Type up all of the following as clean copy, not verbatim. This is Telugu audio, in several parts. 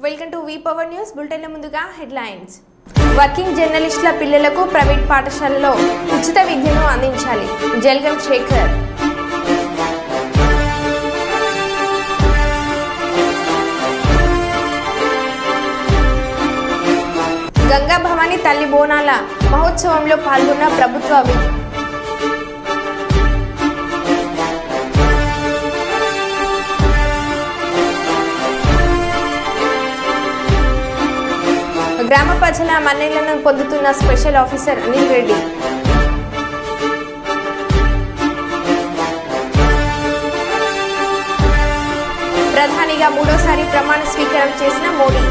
Welcome to V power news bulletin ముందుగా హెడ్లైన్స్. వర్కింగ్ జర్నలిస్టుల పిల్లలకు ప్రైవేట్ పాఠశాలలో ఉచిత విద్యను అందించాలి. జల్గం శేఖర్. గంగా భవాని తల్లి బోనాల మహోత్సవంలో పాల్గొన్న ప్రభుత్వ గ్రామ ప్రజల మన్ననలను పొందుతున్న స్పెషల్ ఆఫీసర్ అనిల్ రెడ్డి. ప్రధానిగా మూడోసారి ప్రమాణ స్వీకారం చేసిన మోడీ.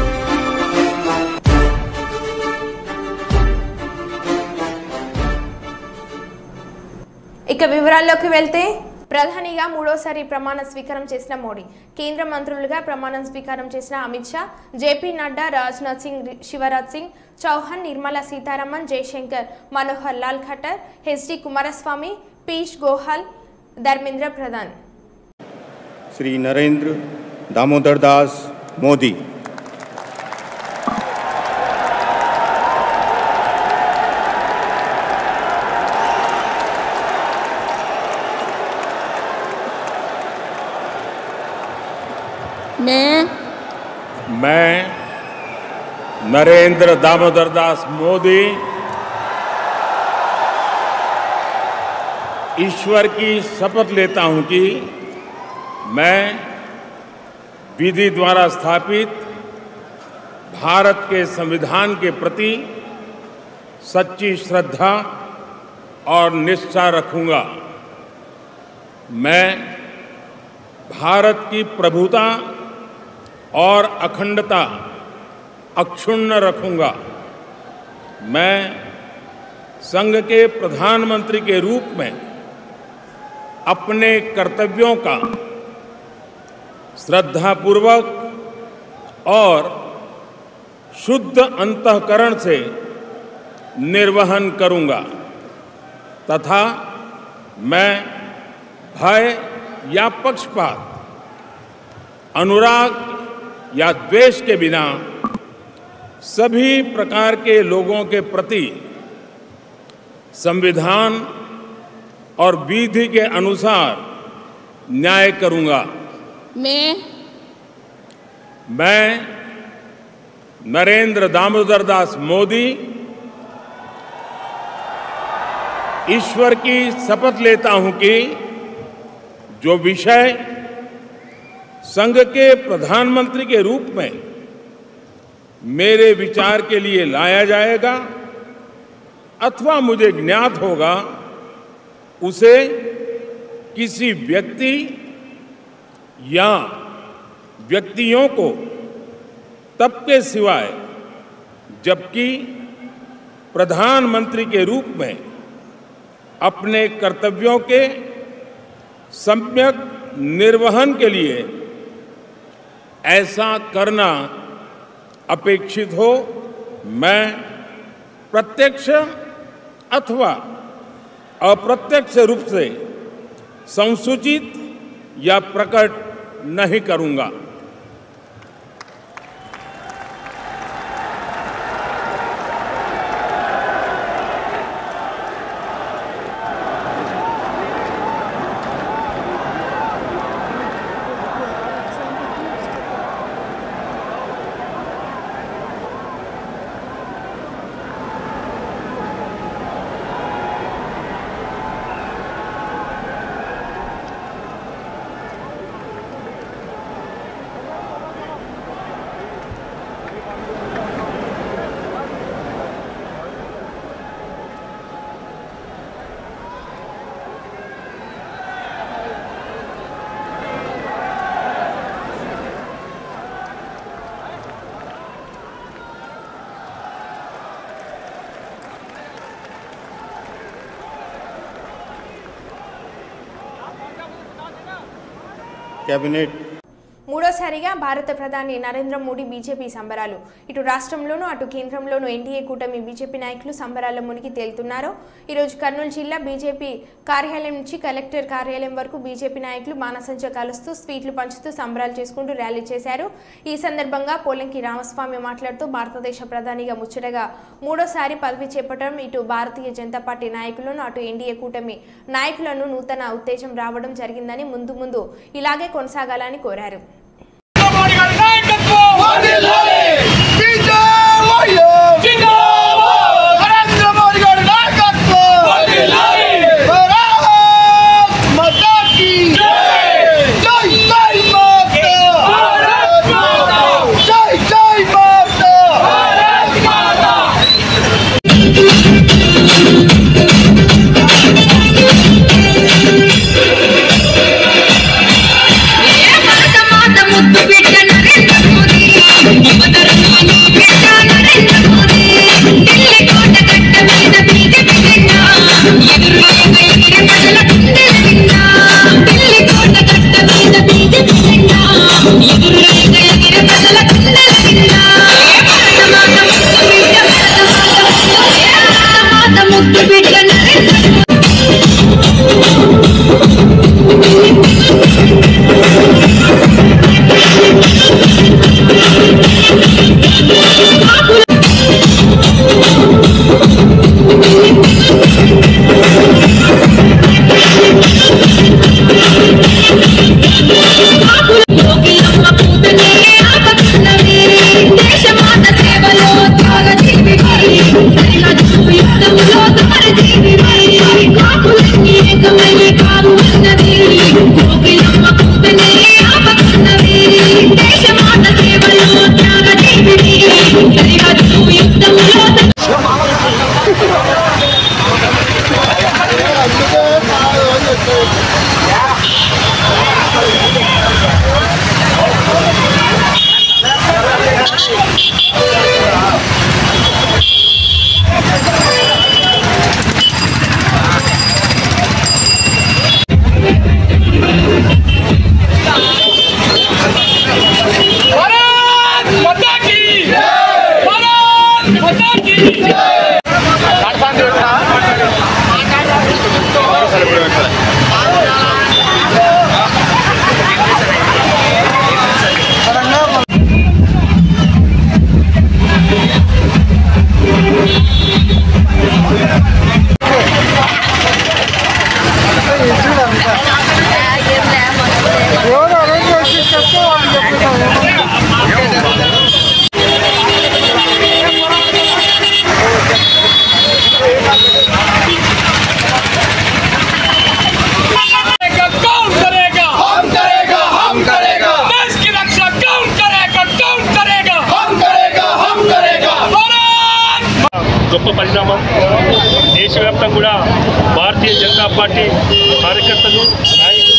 ఇక వివరాల్లోకి వెళ్తే ప్రధానిగా మూడోసారి ప్రమాణ స్వీకారం చేసిన మోడీ, కేంద్ర మంత్రులుగా ప్రమాణ స్వీకారం చేసిన అమిత్ షా, జేపీ నడ్డా, రాజ్నాథ్ సింగ్, శివరాజ్ సింగ్ చౌహాన్, నిర్మలా సీతారామన్, జయశంకర్, మనోహర్ లాల్ ఖట్టర్, హెచ్డి కుమారస్వామి, పీయూష్ గోయల్, ధర్మేంద్ర ప్రధాన్. श्री नरेंद्र दामोदर दास मोदी. मैं नरेंद्र दामोदर दास मोदी ईश्वर की शपथ लेता हूं कि मैं विधि द्वारा स्थापित भारत के संविधान के प्रति सच्ची श्रद्धा और निष्ठा रखूंगा. मैं भारत की प्रभुता और अखंडता अक्षुण्ण रखूंगा. मैं संघ के प्रधानमंत्री के रूप में अपने कर्तव्यों का श्रद्धापूर्वक और शुद्ध अंतःकरण से निर्वहन करूंगा तथा मैं भय या पक्षपात, अनुराग या द्वेष के बिना सभी प्रकार के लोगों के प्रति संविधान और विधि के अनुसार न्याय करूंगा. मैं नरेंद्र दामोदर दास मोदी ईश्वर की शपथ लेता हूं कि जो विषय संघ के प्रधानमंत्री के रूप में मेरे विचार के लिए लाया जाएगा अथवा मुझे ज्ञात होगा उसे किसी व्यक्ति या व्यक्तियों को तब के सिवाय जबकि प्रधानमंत्री के रूप में अपने कर्तव्यों के सम्यक निर्वहन के लिए ऐसा करना अपेक्षित हो, मैं प्रत्यक्ष अथवा अप्रत्यक्ष रूप से संसूचित या प्रकट नहीं करूंगा. कैबिनेट మూడోసారిగా భారత ప్రధాని నరేంద్ర మోడీ బీజేపీ సంబరాలు. ఇటు రాష్ట్రంలోనూ అటు కేంద్రంలోనూ ఎన్డీఏ కూటమి బీజేపీ నాయకులు సంబరాల్లో మునిగి తేలుతున్నారు. ఈరోజు కర్నూలు జిల్లా బీజేపీ కార్యాలయం నుంచి కలెక్టర్ కార్యాలయం వరకు బీజేపీ నాయకులు బాణసంచా కాలుస్తూ స్వీట్లు పంచుతూ సంబరాలు చేసుకుంటూ ర్యాలీ చేశారు. ఈ సందర్భంగా పోలంకి రామస్వామి మాట్లాడుతూ భారతదేశ ప్రధానిగా ముచ్చటగా మూడోసారి పదవి చేపట్టడం ఇటు భారతీయ జనతా పార్టీ నాయకులను అటు ఎన్డీఏ కూటమి నాయకులను నూతన ఉత్తేజం రావడం జరిగిందని ముందు ఇలాగే కొనసాగాలని కోరారు. గొప్ప పరిణామం. దేశవ్యాప్తంగా కూడా భారతీయ జనతా పార్టీ కార్యకర్తలు, నాయకులు,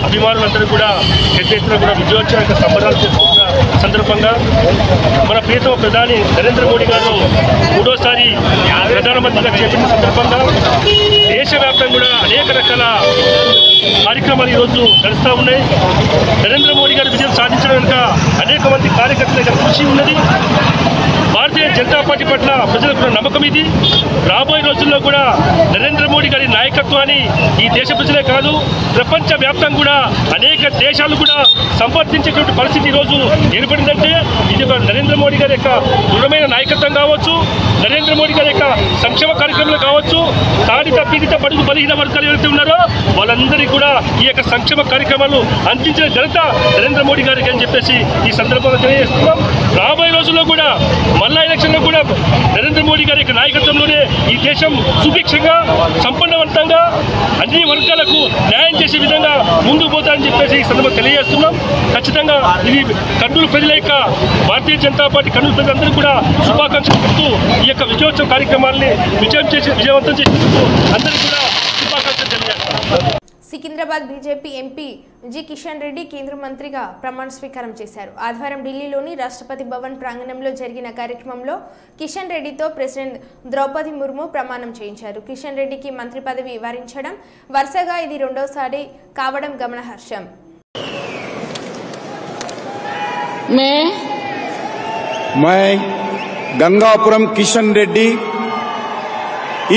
అభిమానులందరూ కూడా పెద్ద ఎత్తున కూడా విజయోత్సవ సంబరాలు చేసుకుంటున్న సందర్భంగా మన ప్రియతమ ప్రధాని నరేంద్ర మోడీ గారు మూడోసారి ప్రధానమంత్రిగా చేపట్టిన సందర్భంగా దేశవ్యాప్తంగా కూడా అనేక రకాల కార్యక్రమాలు ఈరోజు నడుస్తూ ఉన్నాయి. నరేంద్ర మోడీ గారు విజయం సాధించడం వెనుక అనేక మంది కార్యకర్తల యొక్క కృషి ఉన్నది. భారతీయ జనతా పార్టీ పట్ల ప్రజలకు నమ్మకం ఇది. రాబోయే రోజుల్లో కూడా నరేంద్ర మోడీ గారి నాయకత్వాన్ని ఈ దేశ ప్రజలే కాదు ప్రపంచ వ్యాప్తంగా కూడా అనేక దేశాలు కూడా సంవర్ధించేటువంటి పరిస్థితి ఈరోజు ఏర్పడిందంటే ఇది నరేంద్ర మోడీ గారి యొక్క దృఢమైన నాయకత్వం కావచ్చు, నరేంద్ర మోడీ గారి యొక్క సంక్షేమ కార్యక్రమాలు కావచ్చు, తాడిత పీడిత బడుగు బలహీన వర్గాలు ఎవరైతే ఉన్నారో వాళ్ళందరికీ కూడా ఈ యొక్క సంక్షేమ కార్యక్రమాలు అందించిన ఘనత నరేంద్ర మోడీ గారికి అని చెప్పేసి ఈ సందర్భంగా తెలియజేస్తున్నాం. రాబోయే రోజుల్లో కూడా మళ్ళా ఎలక్షన్లో కూడా నరేంద్ర మోడీ గారి యొక్క నాయకత్వంలోనే ఈ దేశం సుభిక్షంగా సంపన్నవంతంగా అన్ని వర్గాలకు న్యాయం చేసే విధంగా ముందుకు పోతారని చెప్పేసి ఈ సందర్భంగా తెలియజేస్తున్నాం. ఖచ్చితంగా ఇది కర్నూలు ప్రజల యొక్క భారతీయ జనతా పార్టీ కర్నూలు ప్రజలందరూ కూడా శుభాకాంక్షలు చెప్తూ ఈ యొక్క విజయోత్సవ కార్యక్రమాన్ని విజయవంతం చేసేందుకు అందరికీ కూడా శుభాకాంక్షలు తెలియజేస్తున్నాం. Secunderabad BJP MP G Kishan Reddy కేంద్ర మంత్రిగా ప్రమాణ స్వీకారం చేశారు. ఆదివారం ఢిల్లీలోని రాష్ట్రపతి భవన్ ప్రాంగణంలో జరిగిన కార్యక్రమంలో కిషన్ రెడ్డితో ప్రెసిడెంట్ ద్రౌపది ముర్ము ప్రమాణం చేయించారు. కిషన్ రెడ్డికి మంత్రి పదవి వరించడం వరుసగా ఇది రెండోసారి కావడం గమనార్హం. मैं गंगापुरम किशन रेड्डी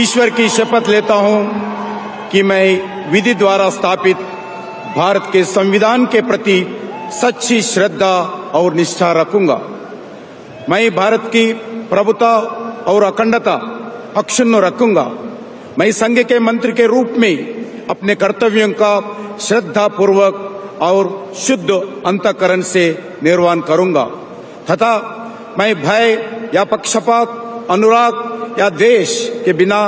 ईश्वर की शपथ लेता हूं कि मैं विधि द्वारा स्थापित भारत के संविधान के प्रति सच्ची श्रद्धा और निष्ठा रखूंगा। मैं भारत की प्रभुता और अखंडता अक्षुण्ण रखूंगा। मैं संघ के मंत्री के रूप में अपने कर्तव्यों का श्रद्धा पूर्वक और शुद्ध अंतःकरण से निर्वहन करूंगा तथा मैं भय या पक्षपात, अनुराग या द्वेष के बिना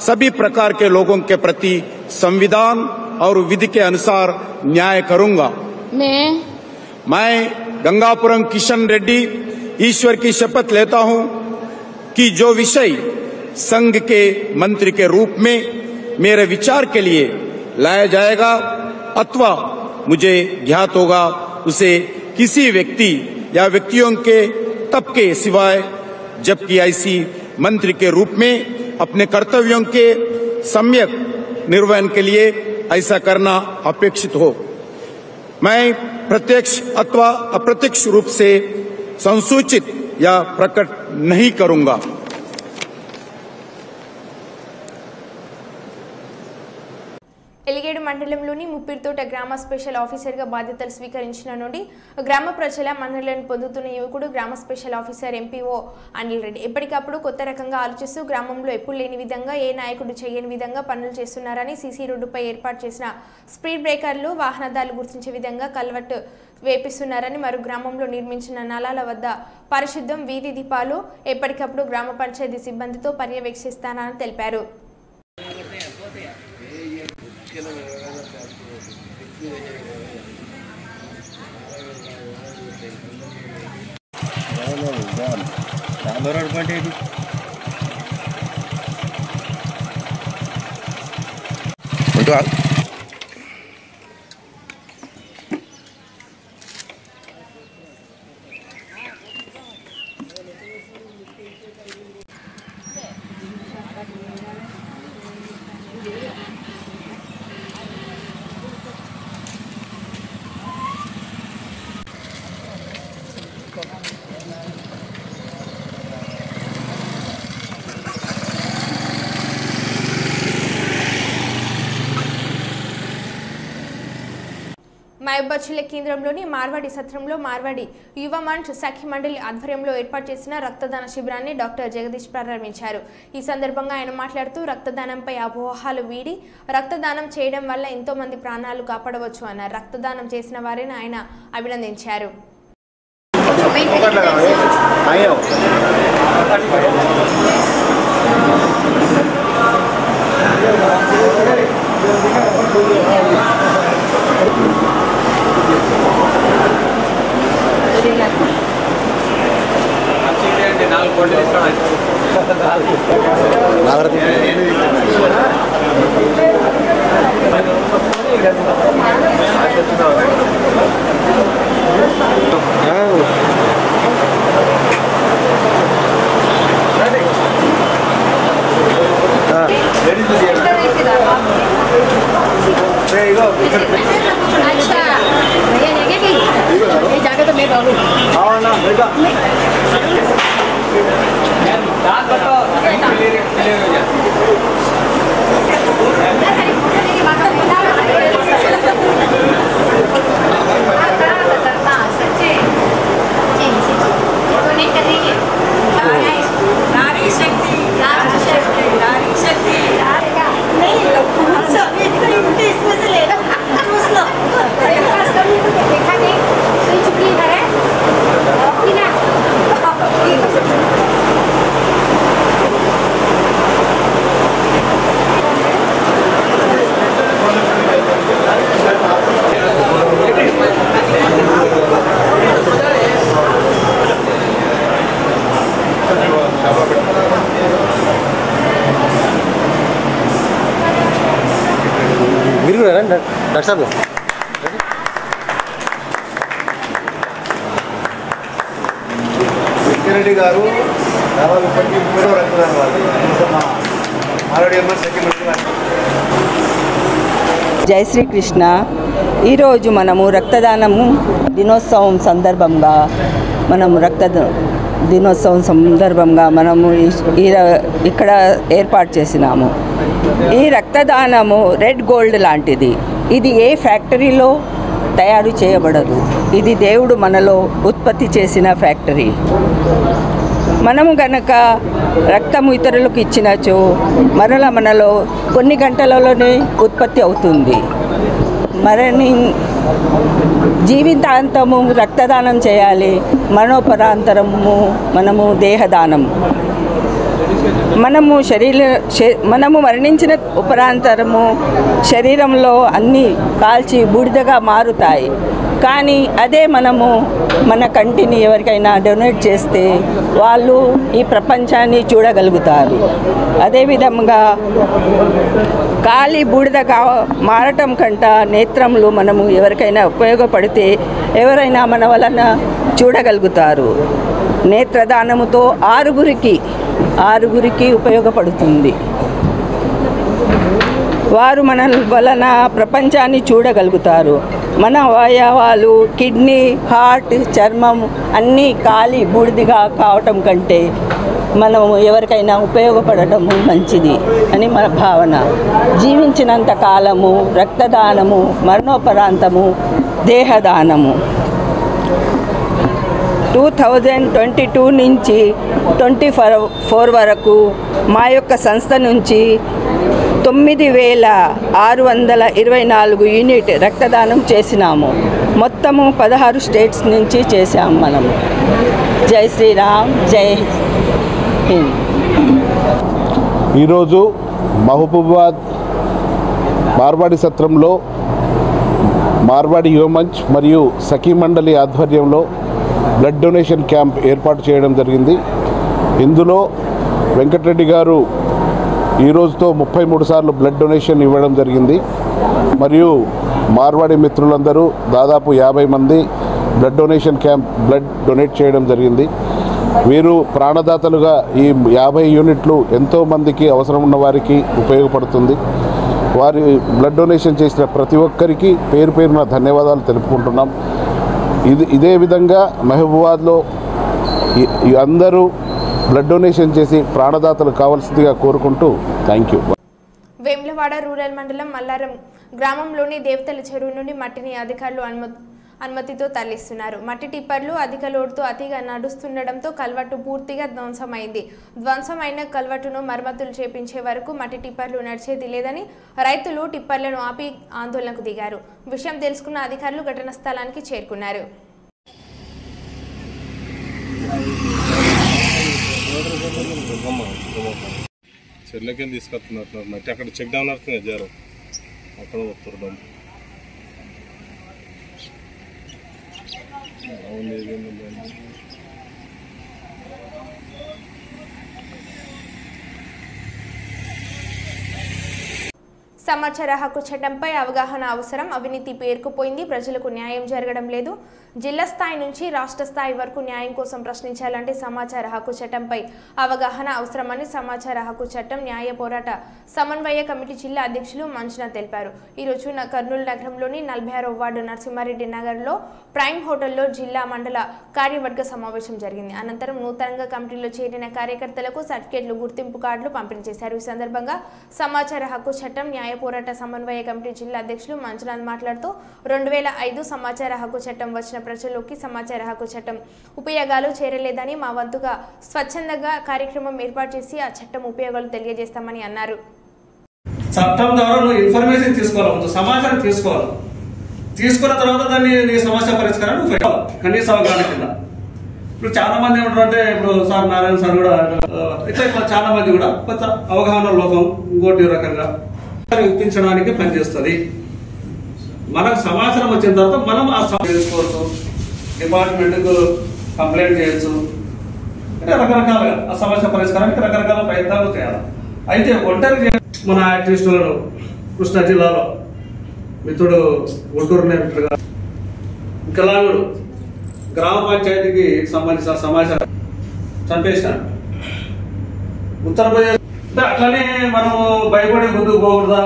सभी प्रकार के लोगों के प्रति संविधान और विधि के अनुसार न्याय करूंगा। मैं गंगापुरम किशन रेड्डी ईश्वर की शपथ लेता हूं कि जो विषय संघ के मंत्री के रूप में मेरे विचार के लिए लाया जाएगा अथवा मुझे ज्ञात होगा उसे किसी व्यक्ति या व्यक्तियों के तब के सिवाय जबकि ऐसी मंत्री के रूप में अपने कर्तव्यों के सम्यक निर्वहन के लिए ऐसा करना अपेक्षित हो मैं प्रत्यक्ष अथवा अप्रत्यक्ष रूप से संसूचित या प्रकट नहीं करूंगा। ఎలిగేడు మండలంలోని ముప్పిరితోట గ్రామ స్పెషల్ ఆఫీసర్గా బాధ్యతలు స్వీకరించిన నుండి గ్రామ ప్రజల మన్ననలను పొందుతున్న యువకుడు గ్రామ special officer MPO Anil Reddy ఎప్పటికప్పుడు కొత్త రకంగా ఆలోచిస్తూ గ్రామంలో ఎప్పుడు లేని విధంగా ఏ నాయకుడు చేయని విధంగా పనులు చేస్తున్నారని సీసీ రోడ్డుపై ఏర్పాటు చేసిన స్పీడ్ బ్రేకర్లు వాహనదారులు గుర్తించే విధంగా కల్వర్ట్ వేపిస్తున్నారని మరో గ్రామంలో నిర్మించిన నలాల వద్ద పరిశుద్ధం వీధి దీపాలు ఎప్పటికప్పుడు గ్రామ పంచాయతీ సిబ్బందితో పర్యవేక్షిస్తానని తెలిపారు। మహబూబాబాద్ జిల్లా కేంద్రంలోని మార్వాడి సత్రంలో మార్వాడి యువ మంచ్ సఖి మండలి ఆధ్వర్యంలో ఏర్పాటు చేసిన రక్తదాన శిబిరాన్ని డాక్టర్ జగదీష్ ప్రారంభించారు। ఈ సందర్భంగా ఆయన మాట్లాడుతూ రక్తదానంపై అపోహలు వీడి రక్తదానం చేయడం వల్ల ఎంతో మంది ప్రాణాలు కాపాడవచ్చు అన్నారు। రక్తదానం చేసిన వారిని ఆయన అభినందించారు। डॉक्टर साहब రెడ్డి గారు దాదాపు ఇప్పటికీ 3వ రక్తదానం వాళ్ళు ఆల్రెడీ సెకండ్ జై శ్రీకృష్ణ. ఈరోజు మనము రక్తదానము దినోత్సవం సందర్భంగా మనము ఇక్కడ ఏర్పాటు చేసినాము. ఈ రక్తదానము రెడ్ గోల్డ్ లాంటిది. ఇది ఏ ఫ్యాక్టరీలో తయారు చేయబడదు. ఇది దేవుడు మనలో ఉత్పత్తి చేసిన ఫ్యాక్టరీ. మనము గనక రక్తము ఇతరులకు ఇచ్చినచో మనలో కొన్ని గంటలలోనే ఉత్పత్తి అవుతుంది. జీవితాంతము రక్తదానం చేయాలి. మనము దేహదానం. మనము మరణించిన ఉపరాంతరము శరీరంలో అన్నీ కాల్చి బూడిదగా మారుతాయి. కానీ అదే మనము మన కంటిని ఎవరికైనా డొనేట్ చేస్తే వాళ్ళు ఈ ప్రపంచాన్ని చూడగలుగుతారు. అదేవిధంగా కాలి బూడిదగా మారటం కంట నేత్రములు మనము ఎవరికైనా ఉపయోగపడితే ఎవరైనా మన వలన చూడగలుగుతారు. నేత్రదానముతో ఆరుగురికి ఉపయోగపడుతుంది. వారు మన వలన ప్రపంచాన్ని చూడగలుగుతారు. మన అవయవాలు కిడ్నీ, హార్ట్, చర్మం అన్నీ కాలి బూడిదిగా కావటం కంటే మనము ఎవరికైనా ఉపయోగపడటము మంచిది అని మన భావన. జీవించినంత కాలము రక్తదానము, మరణోపరాంతము దేహదానము. 2022 నుంచి 24 వరకు మా యొక్క సంస్థ నుంచి 9624 యూనిట్ రక్తదానం చేసినాము. మొత్తము 16 స్టేట్స్ నుంచి చేశాము మనము. జై శ్రీరామ్, జై హింద్. ఈరోజు మహబూబాబాద్ మార్వాడి సత్రంలో మార్వాడి యువమంచ్ మరియు సఖీ మండలి ఆధ్వర్యంలో బ్లడ్ డొనేషన్ క్యాంప్ ఏర్పాటు చేయడం జరిగింది. ఇందులో వెంకటరెడ్డి గారు ఈరోజుతో 33 సార్లు బ్లడ్ డొనేషన్ ఇవ్వడం జరిగింది. మరియు మార్వాడి మిత్రులందరూ దాదాపు 50 మంది blood donation camp blood donate చేయడం జరిగింది. వీరు ప్రాణదాతలుగా ఈ 50 యూనిట్లు ఎంతోమందికి అవసరం ఉన్న వారికి ఉపయోగపడుతుంది. వారి బ్లడ్ డొనేషన్ చేసిన ప్రతి ఒక్కరికి పేరు పేరున ధన్యవాదాలు తెలుపుకుంటున్నాం. ఇదే విధంగా మహబూబాబాద్లో అందరూ బ్లడ్ డొనేషన్ చేసి ప్రాణదాతలు కావాల్సిందిగా కోరుకుంటూ థ్యాంక్ యూ. వేములవాడ రూరల్ మండలం మల్లారం గ్రామంలోని దేవతల చెరువు నుండి మట్టిని అధికారులు అనుమతితో తరలిస్తున్నారు. మట్టి టిప్పర్లు అధిక లోడుతో అతిగా నడుస్తుండటంతో కల్వట్టు పూర్తిగా ధ్వంసమైంది. ధ్వంసమైన కల్వట్టును మరమ్మతులు చేపించే వరకు మట్టి టిప్పర్లు నడిచేది లేదని రైతులు టిప్పర్లను ఆపి ఆందోళనకు దిగారు. విషయం తెలుసుకున్న అధికారులు ఘటనా స్థలానికి చేరుకున్నారు. చెర్లకేం తీసుకొస్తున్నారు మట్టి అక్కడ చెక్ డౌన్ అవుతుంది జారు అక్కడ వస్తుండడం సమాచార హక్కు చట్టంపై అవగాహన అవసరం. అవినీతి పేరుకుపోయింది. ప్రజలకు న్యాయం జరగడం లేదు. జిల్లా స్థాయి నుంచి రాష్ట్ర స్థాయి వరకు న్యాయం కోసం ప్రశ్నించాలంటే సమాచార హక్కు చట్టంపై అవగాహన అవసరమని సమాచార హక్కు చట్టం న్యాయ పోరాట సమన్వయ కమిటీ జిల్లా అధ్యక్షులు మంజునాథ్ తెలిపారు. ఈరోజు కర్నూలు నగరంలోని 46వ వార్డు నరసింహారెడ్డి నగర్లో ప్రైమ్ హోటల్లో జిల్లా మండల కార్యవర్గ సమావేశం జరిగింది. అనంతరం నూతనంగా కమిటీలో చేరిన కార్యకర్తలకు సర్టిఫికేట్లు, గుర్తింపు కార్డులు పంపిణీ చేశారు. ఈ సందర్భంగా సమాచార హక్కు చట్టం న్యాయ పోరాట సమన్వయ కమిటీ జిల్లా అధ్యక్షులు మంజునాథ్ మాట్లాడుతూ 2005 సమాచార హక్కు చట్టం వచ్చిన ప్రజల్లోకి సమాచార హక్కు చట్టం ఉపయోగాలు చేరలేదని మా వంతుగా స్వచ్ఛందంగా కార్యక్రమం ఏర్పాటు చేసి ఆ చట్టం ఉపయోగాలు తెలియజేస్తామని అన్నారు. చట్టం ద్వారా నువ్వు ఇన్ఫర్మేషన్ తీసుకోవాలి, సమాచారం తీసుకోవాలి. తీసుకున్న తర్వాత దాన్ని నీ సమస్య పరిష్కారం నువ్వు కనీస అవగాహన కింద. ఇప్పుడు చాలా మంది ఏమంటారంటే, ఇప్పుడు సార్ నారాయణ సార్ కూడా ఇట్లా చాలా మంది కూడా కొంత అవగాహన లోపం ఇంకోటి రకంగా గుర్తించడానికి పనిచేస్తుంది. మనకు సమాచారం వచ్చిన తర్వాత మనం ఆ చేసుకోవచ్చు, డిపార్ట్మెంట్కు కంప్లైంట్ చేయొచ్చు. అంటే రకరకాలుగా ఆ సమస్య పరిష్కారానికి రకరకాల ప్రయత్నాలు చేయాలి. అయితే ఒంటరి మన యాక్టివిస్టులను కృష్ణా జిల్లాలో మిత్రుడు గుంటూరు నేరుగా ఇంకలాగుడు గ్రామ పంచాయతీకి సంబంధించిన సమాచారం చంపేసినాడు. ఉత్తరప్రదేశ్ అంటే అట్లనే మనం భయపడి ముందుకు పోకూడదా?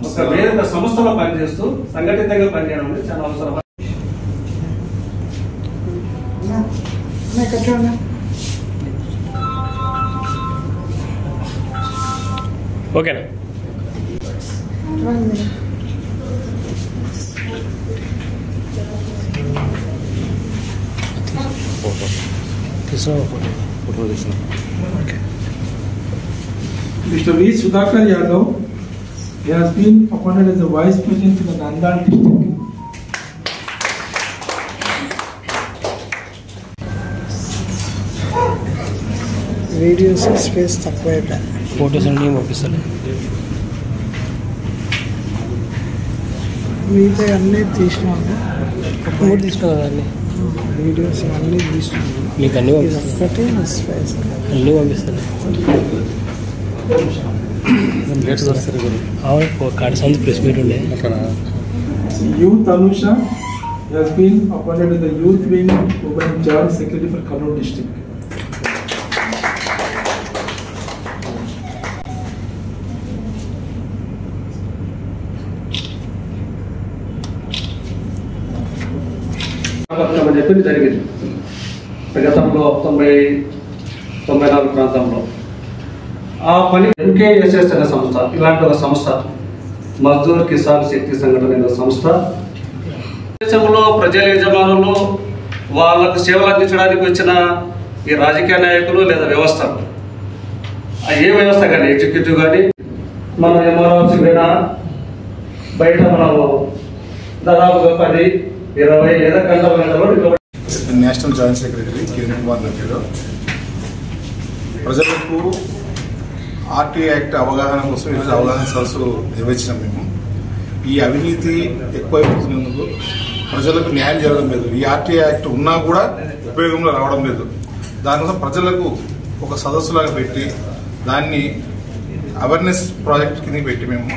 ఒక వేరే సంస్థలో పనిచేస్తూ సంఘటితంగా పనిచేయడం అనేది చాలా అవసరం. ఓకేనా? Mr. V. Sudhakar Yadav, he has been appointed as the Vice President for the Nandal district. Videos space తక్కువ ఫోటోస్ అన్నీ పంపిస్తాను. మిగతా అన్నీ తీసినాము. కూడా తీసుకున్నాను అన్నీ వీడియోస్ అన్నీ తీసినాము. మీకు అన్నీ పంపిస్తాను. ఒక్కటే స్పేస్ అన్నీ పంపిస్తాను. కాడ సంది ప్రెస్ మీట్ ఉండే Youth Anusha, he has been appointed as the Youth Wing Women Joint Secretary for Kannur district. చెప్పింది జరిగింది గతంలో 94 ప్రాంతంలో. ఆ పని MKSS అనే సంస్థ, ఇలాంటి ఒక సంస్థ, మజ్దూర్ కిసాన్ శక్తి సంఘటన అనే సంస్థ దేశంలో ప్రజల యజమానులు వాళ్ళకు సేవలు అందించడానికి వచ్చిన ఈ రాజకీయ నాయకులు లేదా వ్యవస్థ, ఏ వ్యవస్థ కానీ ఎగ్జిక్యూటివ్ కానీ మనం ఎంఆర్ఓస్ బయట మనము దాదాపుగా 10-20 లేదా గంటల national joint secretary Kiran Kumar నవ్యూలో ప్రజలకు ఆర్టీ యాక్ట్ అవగాహన కోసం ఈరోజు అవగాహన సదస్సు నిర్వహించినాం. మేము ఈ అవినీతి ఎక్కువైపోతున్నందుకు ప్రజలకు న్యాయం జరగడం లేదు. ఈ ఆర్టీ యాక్ట్ ఉన్నా కూడా ఉపయోగంలో రావడం లేదు. దానికోసం ప్రజలకు ఒక సదస్సులాగా పెట్టి దాన్ని అవేర్నెస్ ప్రాజెక్ట్ కింద పెట్టి మేము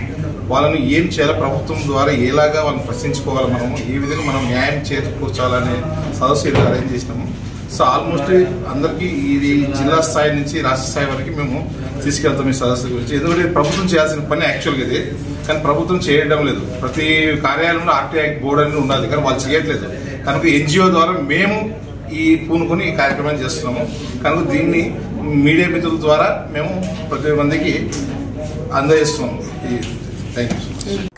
వాళ్ళని ఏం చేయాలి, ప్రభుత్వం ద్వారా ఎలాగా వాళ్ళని ప్రశ్నించుకోవాలి, మనము ఏ విధంగా మనం న్యాయం చేకూర్చాలనే సదస్సు ఇది అరేంజ్ చేసినాము. సో ఆల్మోస్ట్ అందరికీ ఇది జిల్లా స్థాయి నుంచి రాష్ట్ర స్థాయి వరకు మేము తీసుకెళ్తాం ఈ సదస్సు గురించి. ఎందుకంటే ప్రభుత్వం చేయాల్సిన పని యాక్చువల్గా ఇది, కానీ ప్రభుత్వం చేయడం లేదు. ప్రతి కార్యాలయంలో ఆర్టీ యాక్ట్ బోర్డు అనేది ఉండాలి, కానీ వాళ్ళు చేయట్లేదు. కనుక ఎన్జిఓ ద్వారా మేము ఈ పూనుకొని ఈ కార్యక్రమాన్ని చేస్తున్నాము. కనుక దీన్ని మీడియా మిత్రుల ద్వారా మేము ప్రతి మందికి అందజేస్తున్నాము.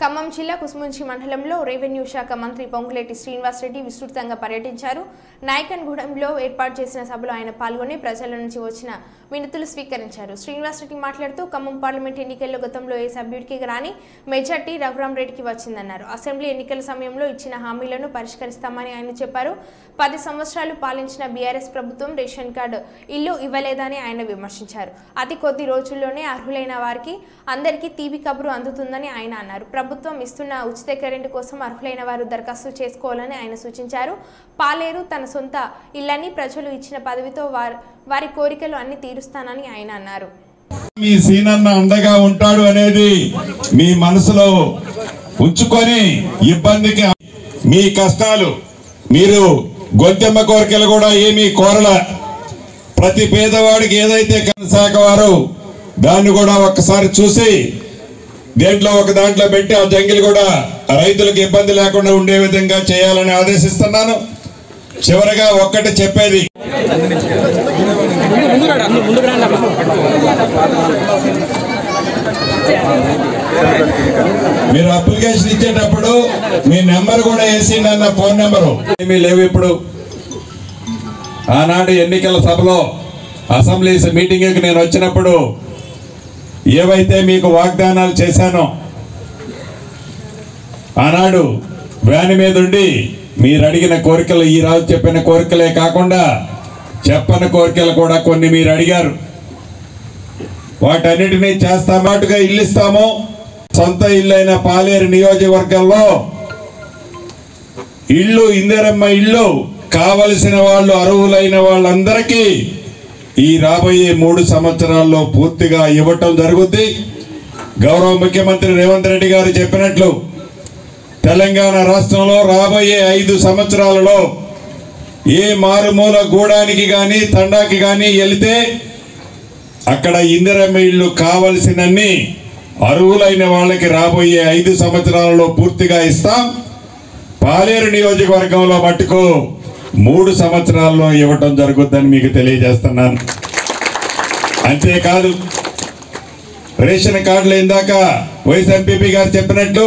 ఖమ్మం జిల్లా కుసుమంచి మండలంలో రెవెన్యూ శాఖ మంత్రి పొంగులేటి శ్రీనివాసరెడ్డి విస్తృతంగా పర్యటించారు. నాయకన్గూడెంలో ఏర్పాటు చేసిన సభలో ఆయన పాల్గొని ప్రజల నుంచి వచ్చిన వినతులు స్వీకరించారు. శ్రీనివాసరెడ్డి మాట్లాడుతూ ఖమ్మం పార్లమెంట్ ఎన్నికల్లో గతంలో ఏ సభ్యుడికి రాని మెజార్టీ రఘురాం రెడ్డికి వచ్చిందన్నారు. అసెంబ్లీ ఎన్నికల సమయంలో ఇచ్చిన హామీలను పరిష్కరిస్తామని ఆయన చెప్పారు. 10 సంవత్సరాలు పాలించిన బీఆర్ఎస్ ప్రభుత్వం రేషన్ కార్డు ఇల్లు ఇవ్వలేదని ఆయన విమర్శించారు. అతి కొద్ది రోజుల్లోనే అర్హులైన వారికి అందరికీ తీపి కబురు అందుతుందని ఆయన అన్నారు. ప్రభుత్వం ఇస్తున్న ఉచిత కరెంటు కోసం అర్హులైన వారు దరఖాస్తు చేసుకోవాలని ఆయన సూచించారు. పాలేరు తన సొంత ఇళ్లని ప్రజలు ఇచ్చిన పదవితో వారి కోరికలు అన్ని తీరుస్తానని ఆయన అన్నారు. మీ సీనన్న అండగా ఉంటాడు అనేది మీ మనసులో ఉంచుకొని ఇబ్బందికి మీ కష్టాలు మీరు గొంతెమ్మ కోరికలు కూడా ఏమీ కోరల. ప్రతి పేదవాడికి ఏదైతే శాఖ వారు దాన్ని కూడా ఒక్కసారి చూసి దాంట్లో పెట్టి ఆ జంగిల్ కూడా రైతులకు ఇబ్బంది లేకుండా ఉండే విధంగా చేయాలని ఆదేశిస్తున్నాను. చివరగా ఒక్కటి చెప్పేది, మీరు అప్లికేషన్ ఇచ్చేటప్పుడు మీ నెంబర్ కూడా వేసిండి అన్న ఫోన్ నెంబరు ఏమీ లేవు. ఇప్పుడు ఆనాడు ఎన్నికల సభలో అసెంబ్లీ మీటింగ్కి నేను వచ్చినప్పుడు ఏవైతే మీకు వాగ్దానాలు చేశానో ఆనాడు వ్యాన్ మీద ఉండి మీరు అడిగిన కోరికలు, ఈ రాజు చెప్పిన కోరికలే కాకుండా చెప్పని కోరికలు కూడా కొన్ని మీరు అడిగారు. వాటన్నిటినీ చేస్తామాటుగా ఇల్లు ఇస్తాము. సొంత ఇల్లు అయిన పాలేరు నియోజకవర్గంలో ఇల్లు, ఇందిరమ్మ ఇల్లు కావలసిన వాళ్ళు, అర్హులైన వాళ్ళందరికీ ఈ రాబోయే 3 సంవత్సరాల్లో పూర్తిగా ఇవ్వటం జరుగుద్ది. గౌరవ ముఖ్యమంత్రి రేవంత్ రెడ్డి గారు చెప్పినట్లు తెలంగాణ రాష్ట్రంలో రాబోయే 5 సంవత్సరాలలో ఏ మారుమూల గూడానికి కానీ తండాకి కానీ వెళితే అక్కడ ఇందిరమ్మ ఇళ్ళు కావలసినన్ని అర్హులైన వాళ్ళకి రాబోయే 5 సంవత్సరాలలో పూర్తిగా ఇస్తాం. పాలేరు నియోజకవర్గంలో మట్టుకు 3 సంవత్సరాల్లో ఇవ్వటం జరుగుతుందని మీకు తెలియజేస్తున్నాను. అంతేకాదు రేషన్ కార్డులు ఇందాక వైస్ ఎంపీపీ గారు చెప్పినట్లు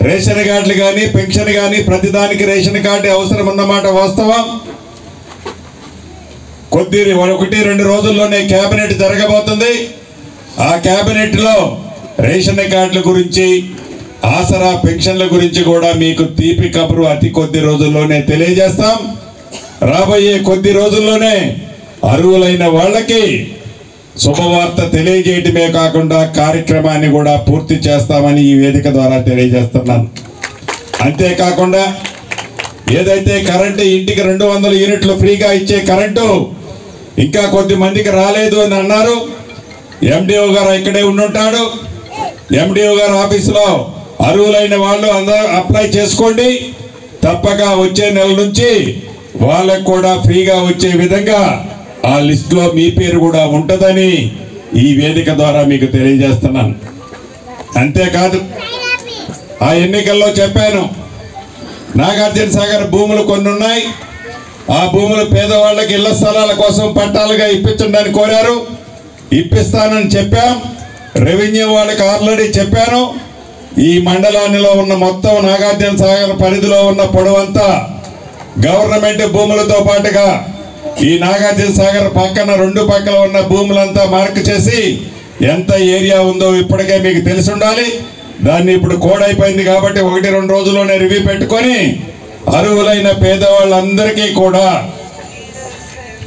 రేషన్ కార్డులు కానీ పెన్షన్ కానీ ప్రతిదానికి రేషన్ కార్డు అవసరం ఉన్నమాట వాస్తవం. 1-2 రోజుల్లోనే కేబినెట్ జరగబోతుంది. ఆ కేబినెట్ లో రేషన్ కార్డుల గురించి ఆసరా పెన్షన్ల గురించి కూడా మీకు తీపి కబురు అతి కొద్ది రోజుల్లోనే తెలియజేస్తాం. రాబోయే కొద్ది రోజుల్లోనే అర్హులైన వాళ్ళకి శుభవార్త తెలియజేయటమే కాకుండా కార్యక్రమాన్ని కూడా పూర్తి చేస్తామని ఈ వేదిక ద్వారా తెలియజేస్తున్నాను. అంతేకాకుండా ఏదైతే కరెంటు ఇంటికి 200 యూనిట్లు ఫ్రీగా ఇచ్చే కరెంటు ఇంకా కొద్ది మందికి రాలేదు అని అన్నారు. ఎండిఓ గారు ఇక్కడే ఉండుంటాడు. ఎండిఓ గారు ఆఫీసులో అర్హులైన వాళ్ళు అందరూ అప్లై చేసుకోండి. తప్పక వచ్చే నెల నుంచి వాళ్ళకు కూడా ఫ్రీగా వచ్చే విధంగా ఆ లిస్టులో మీ పేరు కూడా ఉంటుందని ఈ వేదిక ద్వారా మీకు తెలియజేస్తున్నాను. అంతేకాదు ఆ ఎన్నికల్లో చెప్పాను, నాగార్జున సాగర్ భూములు కొన్ని ఉన్నాయి. ఆ భూములు పేదవాళ్ళకి ఇళ్ల స్థలాల కోసం పట్టాలుగా ఇప్పించండి కోరారు. ఇప్పిస్తానని చెప్పాం. రెవెన్యూ వాళ్ళకి ఆల్రెడీ చెప్పాను. ఈ మండలానిలో ఉన్న మొత్తం నాగార్జున సాగర్ పరిధిలో ఉన్న పొడవంతా గవర్నమెంట్ భూములతో పాటుగా ఈ నాగార్జున సాగర్ పక్కన 2 పక్కల ఉన్న భూములంతా మార్క్ చేసి ఎంత ఏరియా ఉందో ఇప్పటికే మీకు తెలిసి ఉండాలి. దాన్ని ఇప్పుడు కోడ్ అయిపోయింది కాబట్టి 1-2 రోజుల్లోనే రివ్యూ పెట్టుకొని అర్హులైన పేదవాళ్ళందరికీ కూడా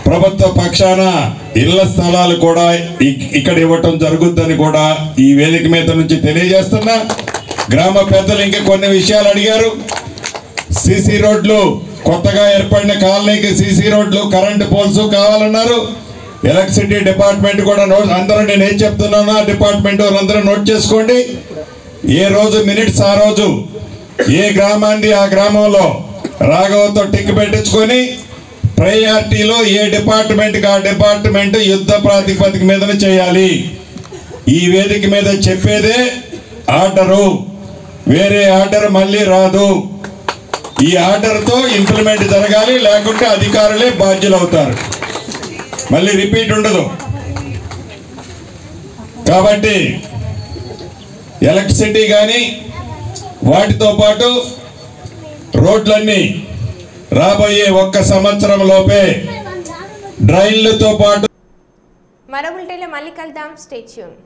ప్రభుత్వ పక్షాన ఇళ్ల స్థలాలు కూడా ఇక్కడ ఇవ్వటం జరుగుతుందని కూడా ఈ వేదిక మీద నుంచి తెలియజేస్తున్నా. గ్రామ పెద్దలు ఇంకా కొన్ని విషయాలు అడిగారు. సిసి రోడ్లు కొత్తగా ఏర్పడిన కాలనీకి సిసి రోడ్లు కరెంటు పోల్స్ కావాలన్నారు. ఎలక్ట్రిసిటీ డిపార్ట్మెంట్ కూడా అందరూ నేను ఏం చెప్తున్నానో ఆ డిపార్ట్మెంట్ వాళ్ళందరూ నోట్ చేసుకోండి. ఏ రోజు మినిట్స్ ఆ రోజు ఏ గ్రామాన్ని ఆ గ్రామంలో రాఘవతో టిక్ పెట్టించుకొని ప్రయారిటీలో ఏ డిపార్ట్మెంట్కి ఆ డిపార్ట్మెంట్ యుద్ధ ప్రాతిపదిక మీదనే చేయాలి. ఈ వేదిక మీద చెప్పేదే ఆర్డరు, వేరే ఆర్డర్ మళ్ళీ రాదు. ఈ ఆర్డర్తో ఇంప్లిమెంట్ జరగాలి, లేకుంటే అధికారులే బాధ్యులు అవుతారు. మళ్ళీ రిపీట్ ఉండదు. కాబట్టి ఎలక్ట్రిసిటీ కానీ వాటితో పాటు రోడ్లన్నీ రాబోయే 1 సంవత్సరం లోపే డ్రైన్లతో పాటు మరో బులెటిన్లో మళ్ళీ కలుద్దాం. Stay tune.